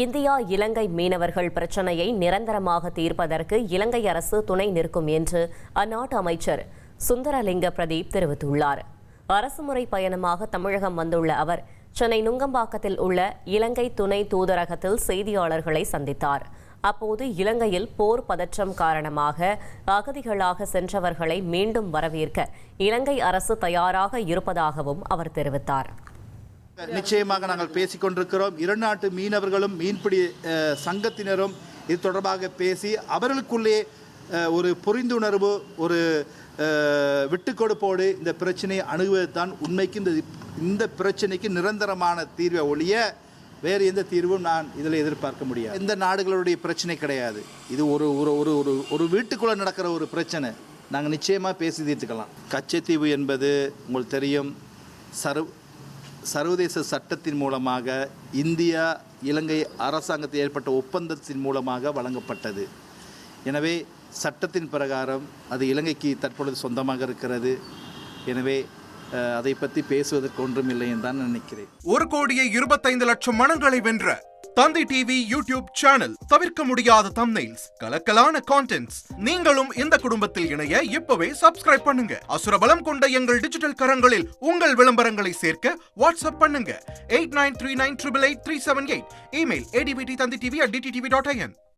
India இலங்கை மீனவர்கள் பிரச்சினையை நிரந்தரமாக தீர்ப்பதற்கு இலங்கை அரசு துணை நிற்கும் என்று அந்நாட்டு அமைச்சர் சுந்தரலிங்க பிரதீப் தெரிவித்துள்ளார். அரசுமுறை பயணமாக தமிழகம் வந்துள்ள அவர் சென்னை நுங்கம்பாக்கத்தில் உள்ள இலங்கை துணை தூதரகத்தில் செய்தியாளர்களை சந்தித்தார். அப்போது இலங்கையில் போர் பதற்றம் காரணமாக அகதிகளாக சென்றவர்களை மீண்டும் வரவேற்க இலங்கை அரசு தயாராக இருப்பதாகவும் அவர் தெரிவித்தார். நிச்சயமாக நாங்கள் பேசிக் கொண்டிருக்கிறோம். இரு நாட்டு மீனவர்களும் மீன்பிடி சங்கத்தினரும் இது தொடர்பாக பேசி அவர்களுக்குள்ளே ஒரு புரிந்துணர்வு, ஒரு விட்டுக்கொடுப்போடு இந்த பிரச்சனையை அணுகுவதுதான் உண்மைக்கு இந்த பிரச்சனைக்கு நிரந்தரமான தீர்வை ஒழிய வேறு எந்த தீர்வும் நான் இதில் எதிர்பார்க்க முடியாது. இந்த நாடுகளுடைய பிரச்சனை கிடையாது. இது ஒரு ஒரு ஒரு ஒரு வீட்டுக்குள்ளே நடக்கிற ஒரு பிரச்சனை. நாங்கள் நிச்சயமாக பேசி தீர்த்துக்கலாம். கச்சத்தீவு என்பது உங்களுக்கு தெரியும், சர்வதேச சட்டத்தின் மூலமாக இந்தியா இலங்கை அரசாங்கத்தில் ஏற்பட்ட ஒப்பந்தத்தின் மூலமாக வழங்கப்பட்டது. எனவே சட்டத்தின் பிரகாரம் அது இலங்கைக்கு தற்பொழுது சொந்தமாக இருக்கிறது. எனவே அதை பற்றி பேசுவதற்கு ஒன்றும் இல்லை என்று தான் நினைக்கிறேன். 1,25,00,000 மனங்களை வென்ற தந்தி டிவி யூடியூப் சேனல். தவிர்க்க முடியாத தம்ப்நெயில்ஸ், கலக்கலான கான்டென்ட்ஸ். நீங்களும் இந்த குடும்பத்தில் இணைய இப்பவே சப்ஸ்கிரைப் பண்ணுங்க. அசுரபலம் கொண்ட எங்கள் டிஜிட்டல் கரங்களில் உங்கள் விளம்பரங்களை சேர்க்க வாட்ஸ்அப் பண்ணுங்க. 8939888378. Email advttanditv@dttv.in.